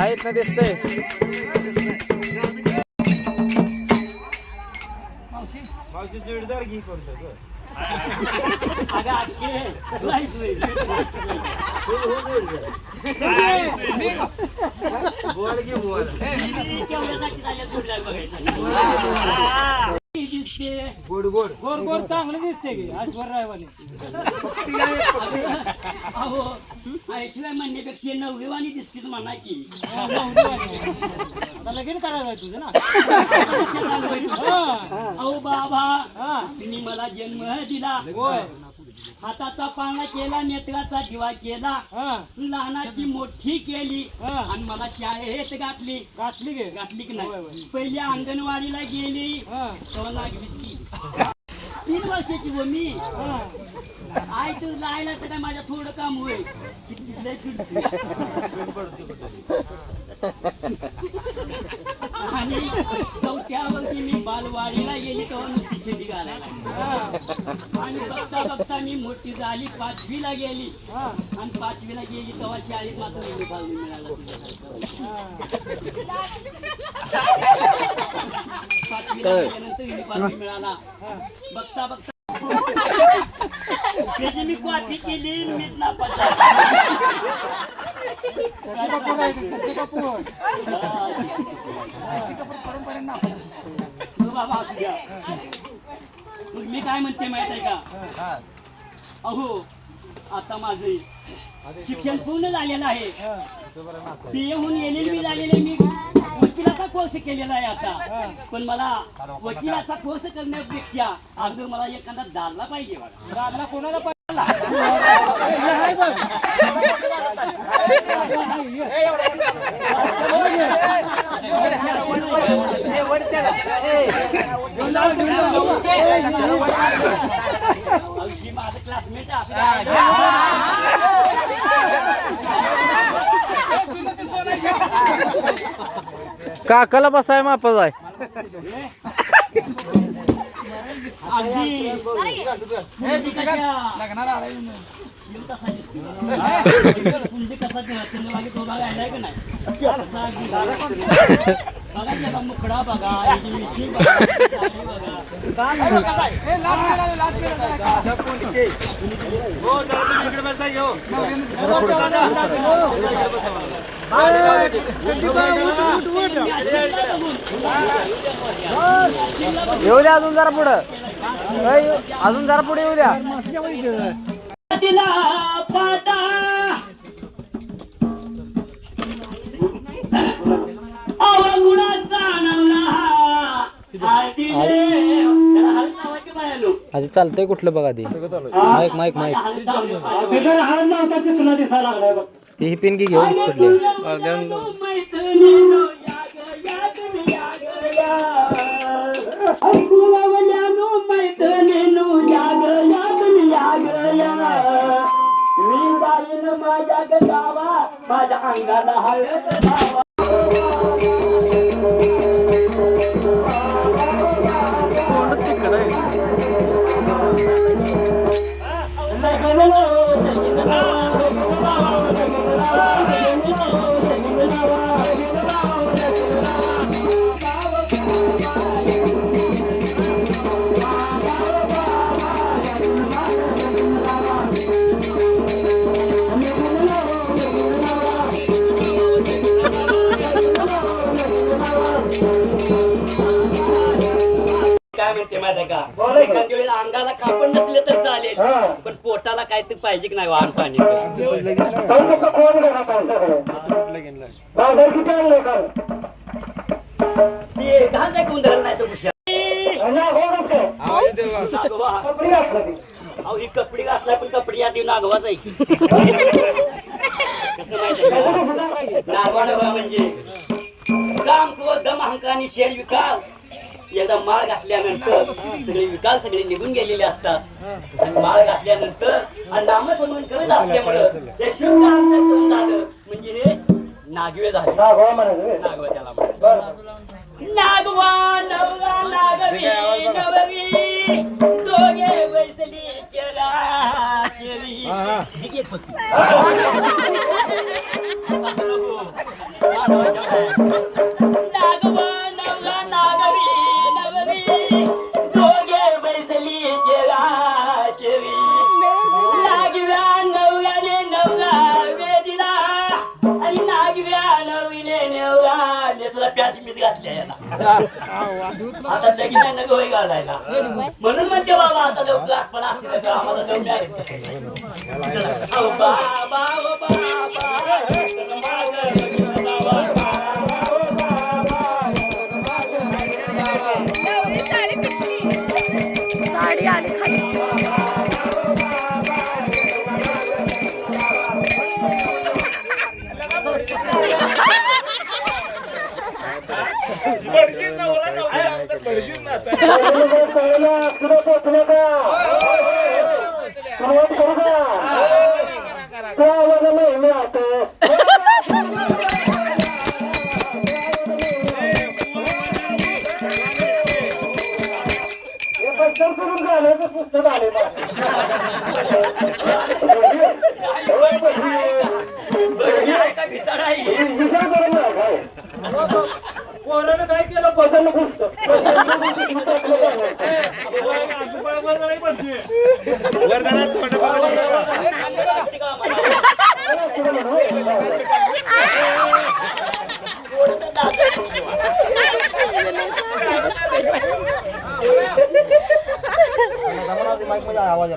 आहेत ना दिसतंय. मावशी जोडदार घी करतो बोल घे बोल गोड गोड गोड गोड चांगलं दिसते की ऐश्वर्यावाने. अहो ऐश्वर्या म्हणण्यापेक्षा नवरीवाणी दिसतीच म्हणा की. आता लगीन करायला तुझं ना. अहो बाबा तुम्ही मला जन्म दिला. होय. हाताचा पाळणा केला, नेत्राचा दिवा केला, लहानाची मोठी केली आणि मला शाळेत घातली. घातली गे घातली की नाही. पहिली अंगणवाडीला गेली तेव्हा लागली 3 वर्षाची व मी. आई तर लायला तर काय माझ्या थोडं काम होईल. आणि 4थ्या वर्षी मी बालवाडीला गेली तेव्हा नुसती छेडी घालायला. आणि बघता बघता मी मोठी झाली, 5वीला गेली. आणि 5वीला गेली तेव्हा शाळेत मात्र युनिफॉर्म मिळाला. 5वीला गेल्यानंतर युनिफॉर्म मिळाला. बघता बघता त्याची मी कॉपी केली, मीच नापास बाबा असू द्या. मग मी काय म्हणते माहित आहे का? अहो आता माझे शिक्षण पूर्ण झालेलं आहे. BA होऊन LLB झालेले. मी वकिलाचा कोर्स केलेला आहे आता. पण मला वकिलाचा कोर्स करण्यापेक्षा अगोदर मला एखादा दारला पाहिजे. दादला कोणाला पाहिजे? माझं क्लासमेट काकाला बसाय मापच आहे. लग्नाला मुकडा बघा, येऊ द्या अजून जरा पुढं. अजून जरा पुढे येऊ द्या. आधी चालतंय कुठलं बघा ते. माईक माईक माईक ती ही पिनकी घेऊन पडली. माझ्या अंगाला हळद अंगाला कापड नसले तर चालेल, पण पोटाला काय तर पाहिजे की नाही वाहन पाणी. घाल नाही कुंदराला नाही तर अहो ही कपडी घातला पण कपडी आधी नागवाच आहे. कसं माहिती नागवा म्हणजे काम क्रोध दम अहंकार शेड विकाल. एकदा माळ घातल्यानंतर सगळे विकार सगळे निघून गेलेले असतात. आणि माळ घातल्यानंतर आणि नामस्मरण करत असल्यामुळं ते शुद्ध अंतःकरण झालं म्हणजे हे नागवे झाले. नागवा त्याला नागवा नवरा दोघे बैसली चराचरी. एक फक्त. असं नको. वाढवायचं काय? नागवा नवरा नागवी नवरी दोघे बैसली चराचरी. नागव्या नवऱ्याने नवरा वेदिला आणि नागव्या नवीने नवरा नेसला प्याच मीच घातल्या याला. आता लगीन गोळी घालायला म्हणून म्हणते बाबा आता लवकर आपण आम्हाला जाऊन बाबा साडी आली खाली. कोणाला काय केलं बदल आवाज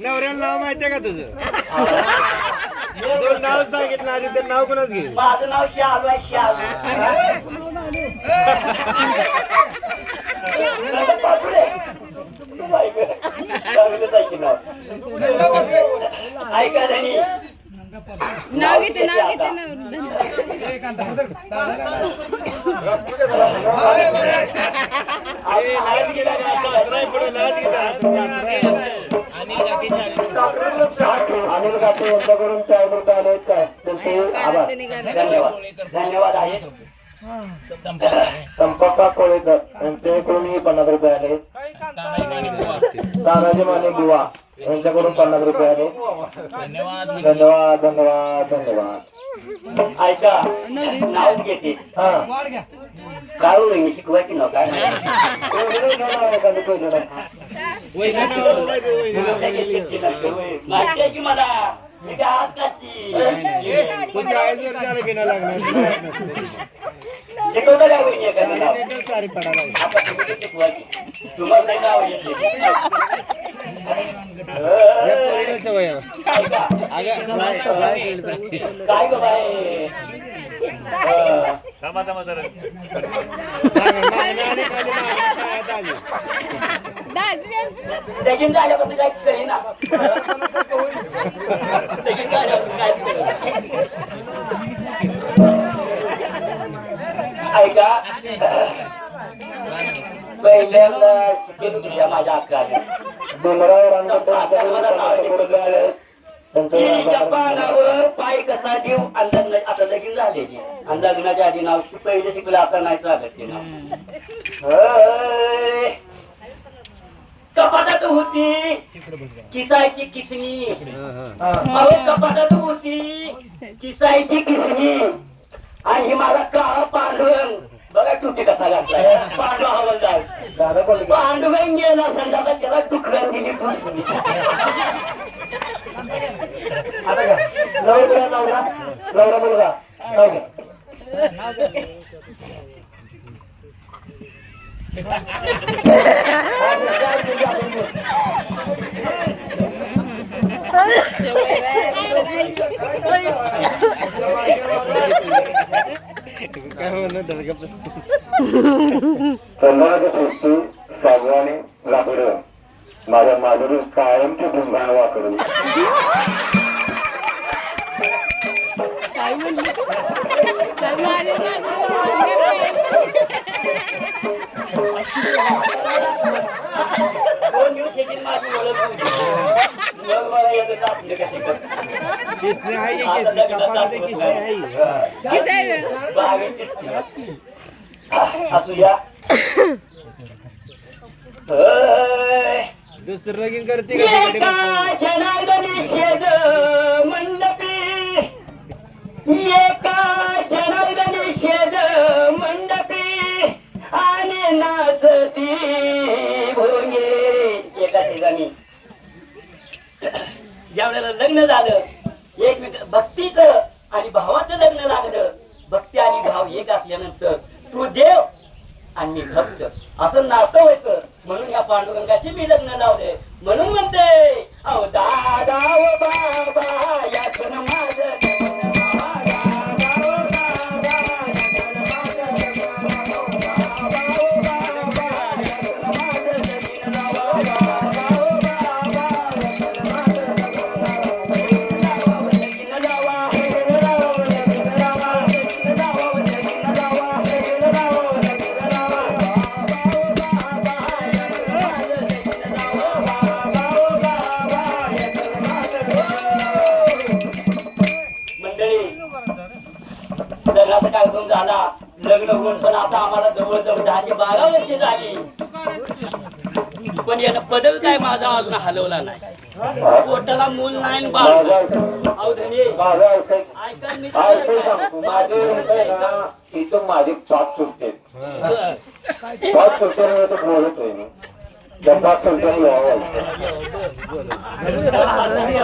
नवऱ्याला नाव माहितीये का तुझं? दोन नाव सांगितलं आधी ते नाव कोणाच घे? माझं नाव शालू आहे शालू. ऐका नाही नाव घेते नाव घेते अनिल काटे यांच्याकडून त्यावर आले काय धन्यवाद आहे. संपर्का कोळेकर यांच्याकडून 50 रुपये आले. तानाजी माने बुवा यांच्याकडून 50 रुपये आले. धन्यवाद धन्यवाद धन्यवाद. ऐका नाव घेते काय होईल शिकवायची ना काय माहिती आहे की मला शिकवता काय होईल तुम्हाला नाव घेतले काय ग बाय लगीन झाल्यापासून काय करी ना लगीन झाल्यापासून काय ऐका पहिल्यांदा शिकेल तुझ्या माझ्या अक्काने पानावर पाय कसा देऊ आणि आता लगीन झालेली आणि लग्नाच्या आधी नाव पहिले शिकलं आता नाही चालत ते नाव. कपाटात होती किसायची किसणी कपाटात होती किसायची किसणी आणि ही माझा काळा पांडुरंग बघा टुटी कसा घातलाय पांडू हवालदार पांडुरंग गेला संध्याकाळ त्याला टुकड्या दिली आता का नवरा नवरा नवरा मुलगा नाव घ्या. काय म्हणत धडका समाज सृष्टी सागवानी लाकडं माझ्या माधुरी कायमची गुंगाण वाकडं. काय म्हणली दोन दिवस येतील माझी ओळख होती. मग मला येतं आपले कसे किसने आहे की किसने कपाळात किसने आहे बागेत दिसते. असू द्या. दुसरं लगीन करते का तिकडे बसून? एका जनार्दनी शेज मंडपी, एका जनार्दनी शेज मंडपी आणि नाचती भोंगे. एका ठिकाणी ज्या वेळेला लग्न झालं, एकमेक भक्तीचं आणि भावाचं लग्न लागलं. भक्ती आणि भाव एक असल्यानंतर तू देव आणि मी भक्त असं नातं व्हायचं. म्हणून या पांडुरंगाशी मी लग्न लावले. म्हणून म्हणते अहो दादा ओ बाबा यातून माझं लग्नाचा कार्यक्रम झाला. लग्न होऊन पण आता आम्हाला जवळजवळ 10-12 वर्षे झाली. पण यानं पदवी काय माझा अजून हलवला नाही. पोटाला मूल नाही बाळ. अहो धनी ऐका मी इथं माझे 5 सुटते 5 सुटते तर बोलतोय मी. त्या 5 सुटते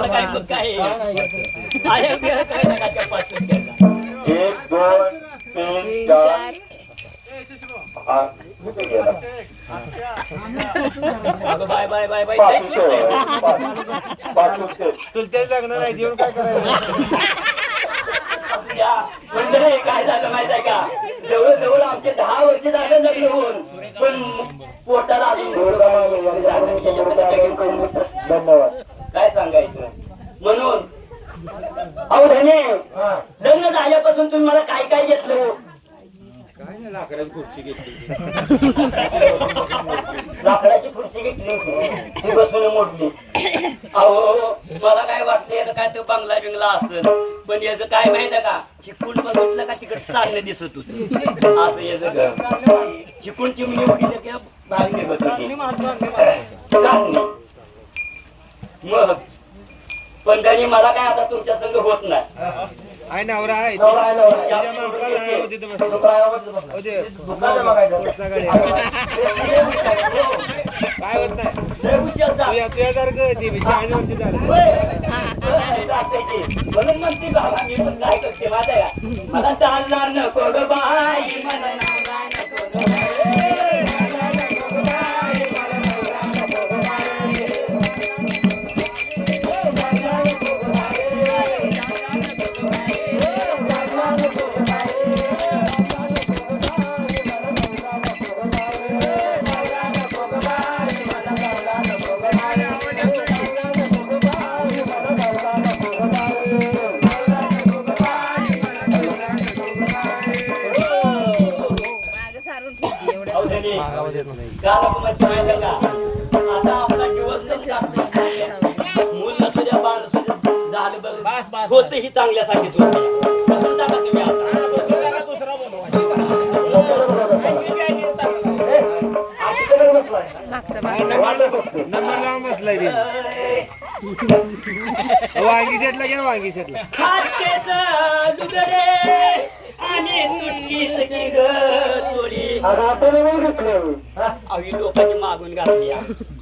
काय मग काय आहे? काय नका त्या पाच सुट्ट्याला. 1 2 3 4 बाय बाय बाय बाय. 5 सुटते. चुलत्याच लग्न नाही देऊन काय करायचं? मंडळी काय झालं माहित आहे का? जवळजवळ आमचे 10 वर्ष झालं लग्न होऊन, पण पोटाला अजून धन्यवाद. काय सांगायचं. म्हणून अहो धने लग्न झाल्यापासून तुम्ही मला काय काय घेतलं? काय नाही लाकडाची खुर्ची घेतली. लाकडाची खुर्ची घेतली होती, ती बसून मोडली. अहो मला काय वाटलं याचं काय तो बंगला बिंगला असेल, पण याचं काय माहित आहे का? चिकून बघितलं का तिकडे चांगलं दिसत होतं. असं याचं घर चिकून चिमणी बघितलं की भाग निघत होती चांगली. मग पण त्यांनी मला काय आता तुमच्या संग होत नाही. आहे नवरा आहे. नवरा नवरा. तुझ्या मागला आहे, होती तर बस. होते. दुकानाचं बघायचं. पुढचा गाडी. काय होत नाही. लय उशीर झाला. तुझ्यासारखं ती 40 वर्ष झालं. म्हणून म्हणते बाबा मी पण काय करते माहिती आहे का? मला चालणार नको ग बाई, मला नाला नको ग बाई. आता आपला दिवस मूल नसू द्या बाळ नसू द्या झालं बघ होत ही चांगल्यासाठीच होते. बसून टाका तुम्ही आता. नंबर लावून बसलाय ते. वांगी शेटला घ्या, वांगी शेटला. हातकेचं लुगडे आणि तुटकीच की ग चोरी. अहो ही लोकांची मागून घातली.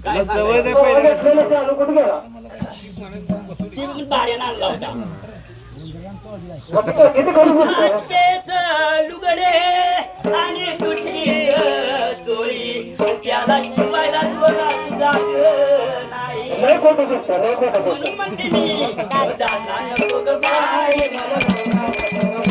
काय सवय सांगायचं? पहिले चालू कुठे गेला? ते पण भाड्यानं आणला होता किती करू बोलतो तेच लुगडे आणि तुटली चोळी त्याला शिवायला तुला सुद्धा नाही लय खोटं बोलतो लय खोटं बोलतो म्हणून म्हणते मी दादा नको ग बाई मला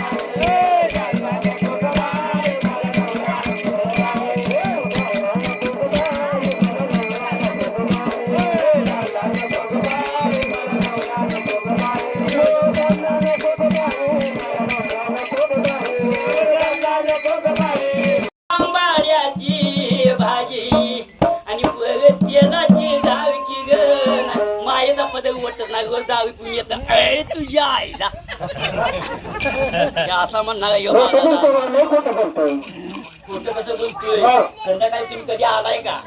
आंबाड्याची भाजी आणि तेलाची डाळीची ग मायेचा पदक वाटत नाही वर डावी पण येत तुझ्या आईला असा म्हणणार खोटं बोलतो बा, लय खोटं बोलतोय कुठं कसं बोलतोय संध्याकाळी तुम्ही कधी आलाय का